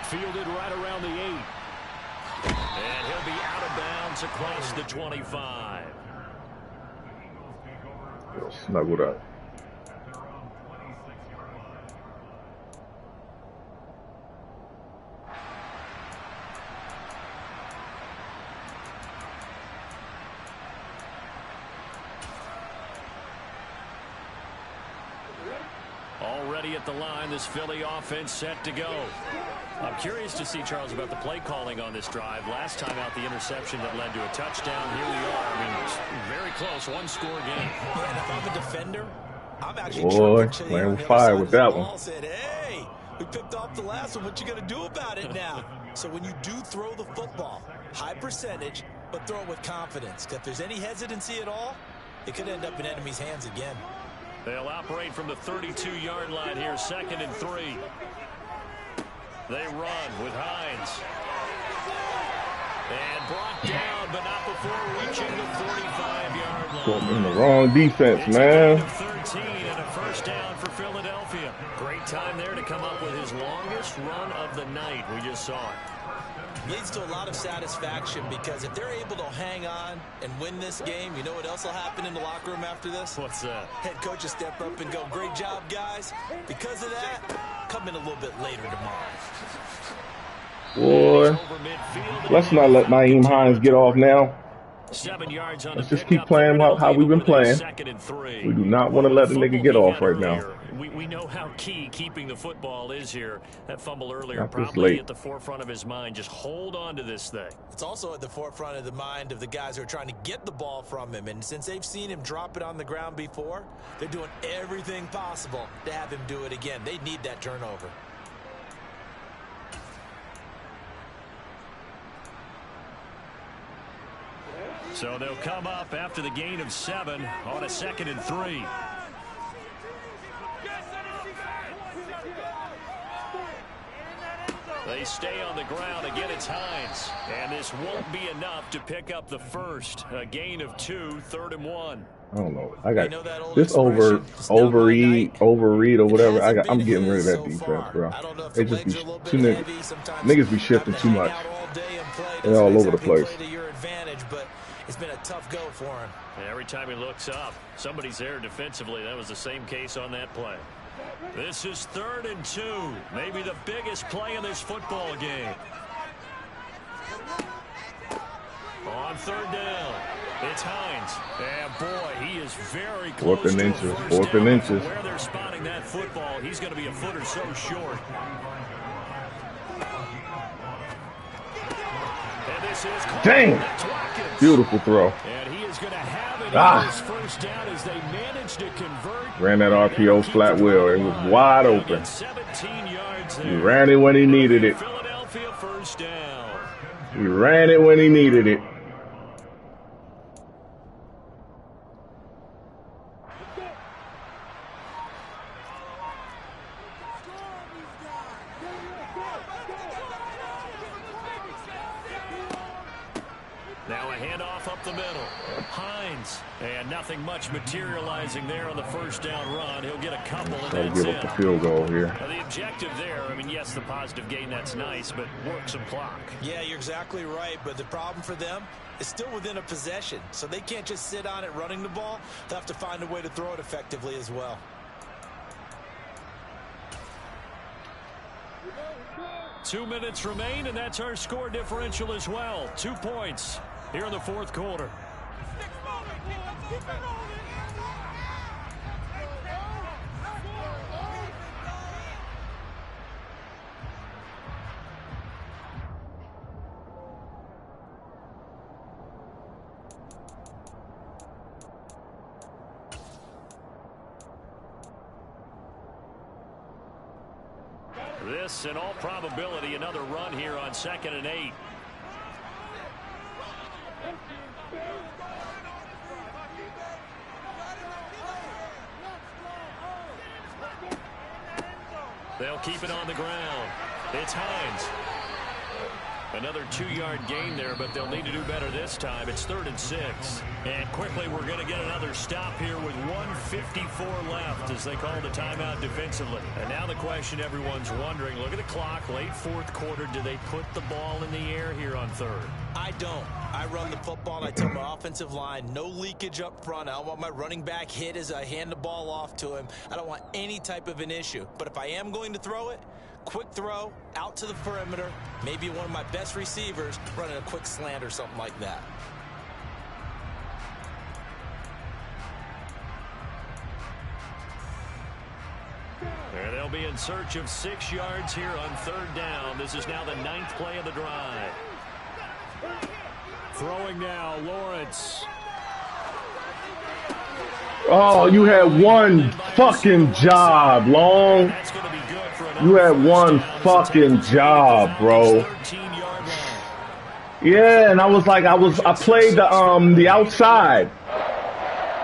Speaker 2: Fielded right around the 8. And he'll be out of bounds across the 25.
Speaker 3: Snuggled up.
Speaker 2: Already at the line, this Philly offense set to go. I'm curious to see, Charles, about the play calling on this drive. Last time out, the interception that led to a touchdown. Here we are. I mean, it's very close, 1-score game.
Speaker 4: Yeah, and if I'm a defender, I'm actually
Speaker 3: boy, playing with fire with that one.
Speaker 4: Said, hey, we picked off the last one. What you going to do about it now? So when you do throw the football, high percentage, but throw it with confidence. If there's any hesitancy at all, it could end up in enemy's hands again.
Speaker 2: They'll operate from the 32-yard line here, 2nd and 3. They run with Hines. And brought down, but not before reaching the 45-yard line.
Speaker 3: In the wrong defense,
Speaker 2: It's
Speaker 3: man.
Speaker 2: a gain of 13 and a first down for Philadelphia. Great time there to come up with his longest run of the night. We just saw it.
Speaker 4: Leads to a lot of satisfaction because if they're able to hang on and win this game, you know what else will happen in the locker room after this?
Speaker 2: What's that?
Speaker 4: Head coach will step up and go, great job, guys. Because of that, come in a little bit later tomorrow.
Speaker 3: Boy, let's not let Nyheim Hines get off now.
Speaker 2: 7 yards on
Speaker 3: Let's
Speaker 2: the
Speaker 3: just keep
Speaker 2: pickup.
Speaker 3: playing how we've been playing.
Speaker 2: 2nd and 3.
Speaker 3: We do not want to let the nigga get off right now.
Speaker 2: We know how key keeping the football is here. That fumble earlier
Speaker 3: Not this
Speaker 2: probably
Speaker 3: late.
Speaker 2: at the forefront of his mind. Just hold on to this thing.
Speaker 4: It's also at the forefront of the mind of the guys who are trying to get the ball from him. And since they've seen him drop it on the ground before, they're doing everything possible to have him do it again. They need that turnover.
Speaker 2: So they'll come up after the gain of 7 on a 2nd and 3. They stay on the ground. Again, it's Hines. And this won't be enough to pick up the first. A gain of 2, 3rd and 1.
Speaker 3: I don't know. I got
Speaker 4: that old
Speaker 3: this overread or whatever. I'm getting rid of that defense, bro. They just be too niggas be shifting too much. They're all over the place.
Speaker 4: It's been a tough go for him.
Speaker 2: And every time he looks up, somebody's there defensively. That was the same case on that play. This is 3rd and 2. Maybe the biggest play in this football game. On 3rd down, it's Hines. And boy, he is very close.
Speaker 3: 4th and inches. 4th and inches.
Speaker 2: Where they're spotting that football, he's going to be a foot or so short. And this is
Speaker 3: dang! Beautiful throw.
Speaker 2: And he is going to have it on his first down as they manage to convert.
Speaker 3: Ran that RPO flat wheel. It was wide open.
Speaker 2: 17 yards there.
Speaker 3: He ran it when he needed it.
Speaker 2: Philadelphia first down.
Speaker 3: He ran it when he needed it.
Speaker 2: Now a handoff up the middle. Hines. And nothing much materializing there on the first down run. He'll get a couple and that's
Speaker 3: give up the field goal here.
Speaker 2: Now the objective there, I mean, yes, the positive gain, that's nice, but work some clock.
Speaker 4: Yeah, you're exactly right, but the problem for them is still within a possession, so they can't just sit on it running the ball. They'll have to find a way to throw it effectively as well.
Speaker 2: Two minutes remain, and that's our score differential as well. 2 points here in the 4th quarter. This, in all probability, another run here on 2nd and 8. They'll keep it on the ground. It's Hines. Another 2-yard gain there, but they'll need to do better this time. It's 3rd and 6. And quickly, we're going to get another stop here with 1:54 left as they call the timeout defensively. And now the question everyone's wondering, look at the clock, late 4th quarter. Do they put the ball in the air here on 3rd?
Speaker 4: I don't. I run the football, and I tell my offensive line, no leakage up front. I don't want my running back hit as I hand the ball off to him. I don't want any type of an issue. But if I am going to throw it, quick throw, out to the perimeter, maybe one of my best receivers running a quick slant or something like that.
Speaker 2: And they'll be in search of 6 yards here on 3rd down. This is now the 9th play of the drive.
Speaker 5: Throwing now, Lawrence.
Speaker 3: Oh, you had one fucking job, Long. You had one fucking job, bro. Yeah, and I was like, I played the outside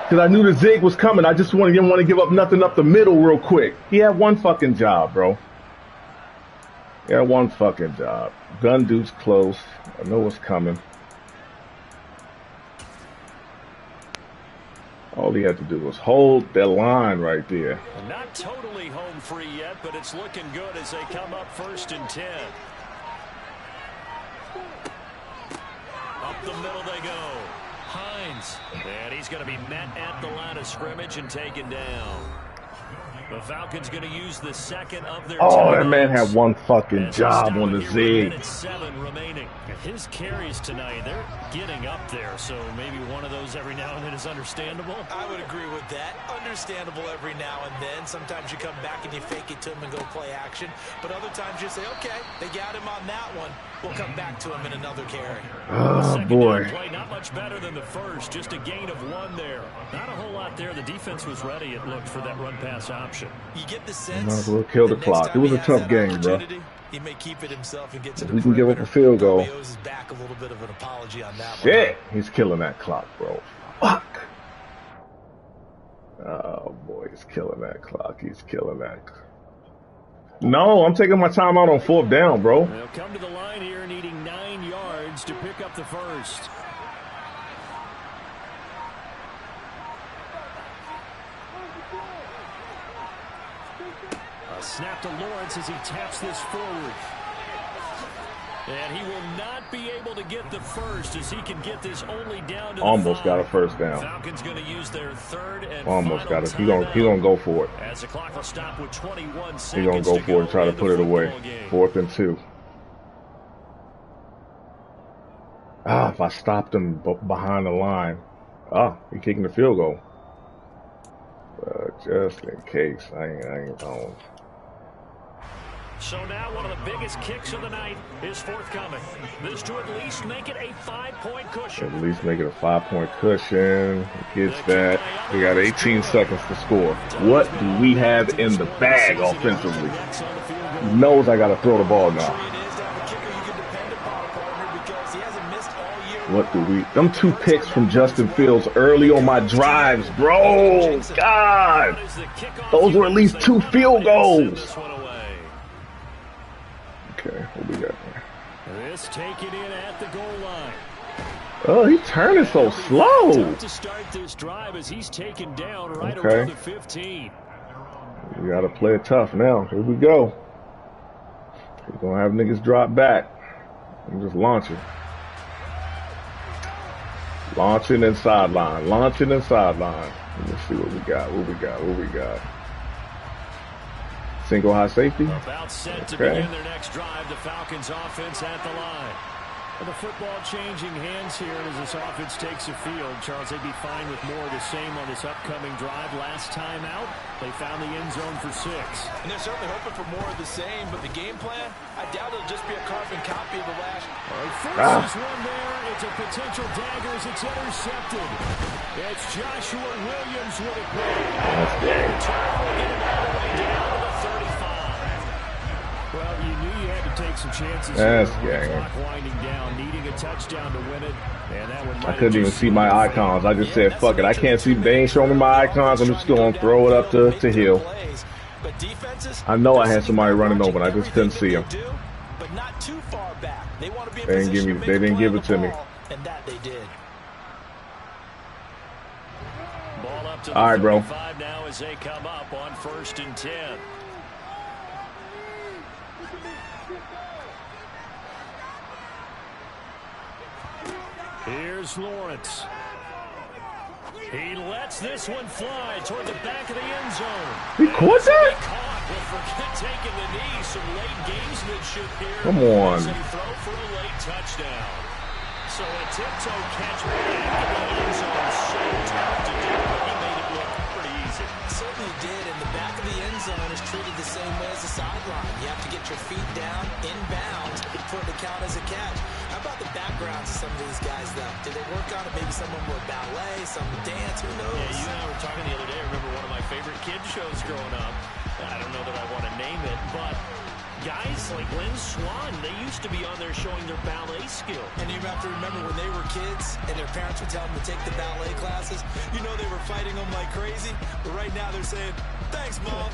Speaker 3: because I knew the zig was coming. I just didn't want to give up nothing up the middle real quick. He had one fucking job, bro. He had one fucking job. Gun dude's close. I know what's coming. All he had to do was hold that line right there.
Speaker 2: Not totally home free yet, but it's looking good as they come up 1st and 10. Up the middle they go. Hines. And he's going to be met at the line of scrimmage and taken down. The Falcons going to use the 2nd of their
Speaker 3: Oh, that man had one fucking job on the zig.
Speaker 2: 7 remaining. His carries tonight, they're getting up there, so maybe one of those every now and then is understandable.
Speaker 4: I would agree with that. Understandable every now and then. Sometimes you come back and you fake it to him and go play action. But other times you say, okay, they got him on that one. We'll come back to him in another carry.
Speaker 3: Oh, boy.
Speaker 2: Play not much better than the first, just a gain of 1 there. Not a whole lot there. The defense was ready, it looked, for that run-pass option.
Speaker 4: You get the sense.
Speaker 3: Might as well kill the clock. It was a tough game, bro.
Speaker 4: He may keep it himself and get to the
Speaker 3: We can give up a field goal.
Speaker 4: Back a little bit of an apology on that
Speaker 3: Shit, he's killing that clock, bro. Fuck. Oh boy, he's killing that clock. He's killing that. No, I'm taking my time out on 4th down, bro.
Speaker 5: They'll come to the line here, needing 9 yards to pick up the first. A snap to Lawrence as he taps this forward. And he will not be able to get the first as he can get this only down to
Speaker 3: Almost
Speaker 5: the 5.
Speaker 3: got a first down.
Speaker 2: Falcons going to use their 3rd and
Speaker 3: Almost got it. He
Speaker 2: final
Speaker 3: gonna go for it.
Speaker 2: As the clock will stop with 21 seconds.
Speaker 3: He gonna go for it and try to put it away. 4th and 2. Ah, if I stopped him behind the line. Ah, he kicking the field goal. Just in case, I ain't on.
Speaker 2: So now one of the biggest kicks of the night is forthcoming. This to at least make it a 5-point cushion.
Speaker 3: At least make it a 5-point cushion. He gets that. We got 18 seconds to score. What do we have in the bag offensively? He knows I got to throw the ball now. What do we... Them 2 picks from Justin Fields early on my drives, bro. God. Those were at least 2 field goals. Okay, what we got there?
Speaker 5: This taken in at the goal line.
Speaker 3: Oh, he turning so slow.
Speaker 5: Tough to start this drive as he's taken down right around the 15.
Speaker 3: We got to play it tough now. Here we go. We're going to have niggas drop back. I'm just launching. Launching and sideline. Launching and sideline. Let's see what we got. What we got. What we got. Single high safety.
Speaker 2: About set to begin their next drive. The Falcons offense at the line.
Speaker 5: Well, the football changing hands here as this offense takes the field. Charles, they'd be fine with more of the same on this upcoming drive. Last time out, they found the end zone for 6.
Speaker 4: And they're certainly hoping for more of the same, but the game plan, I doubt it'll just be a carbon copy of the last.
Speaker 5: Forces one there. It's a potential dagger as it's intercepted. It's Joshua Williams with it.
Speaker 3: That's
Speaker 2: Turn will get him all the way down to the 35.
Speaker 5: take some chances.
Speaker 3: That's
Speaker 5: here.
Speaker 3: game.
Speaker 5: Clock winding down, needing a touchdown to win it. And that one
Speaker 3: I couldn't even see my icons. I just said, fuck it. I can't see. They ain't showing me my icons. I'm just going to throw it up to Hill. I know I had somebody running open. I just couldn't see him.
Speaker 4: But not too far back. They want to be in
Speaker 3: They didn't give it to me.
Speaker 4: And that they did.
Speaker 5: Ball up to the
Speaker 3: all right, bro.
Speaker 5: 35 now as they come up on 1st and 10. Here's Lawrence. He lets this one fly toward the back of the end zone.
Speaker 3: He caught that?
Speaker 5: Well, forget taking the knee. Some late gamesmanship here.
Speaker 3: Come on.
Speaker 5: As he throw for a late touchdown. So a tiptoe catch back in the end zone. So tough to do, but he made it look pretty easy.
Speaker 4: Certainly did, and the back of the end zone is treated the same way as the sideline. You have to get your feet down, inbound, for it to count as a catch. How about the backgrounds of some of these guys, though? Did they work on it? Maybe some of them were ballet, some dance, who knows?
Speaker 2: Yeah, you and I were talking the other day. I remember one of my favorite kids shows growing up. I don't know that I want to name it, but guys like Lynn Swan, they used to be on there showing their ballet skill.
Speaker 4: And you have to remember when they were kids and their parents would tell them to take the ballet classes, you know they were fighting them like crazy. But right now they're saying, thanks, Mom.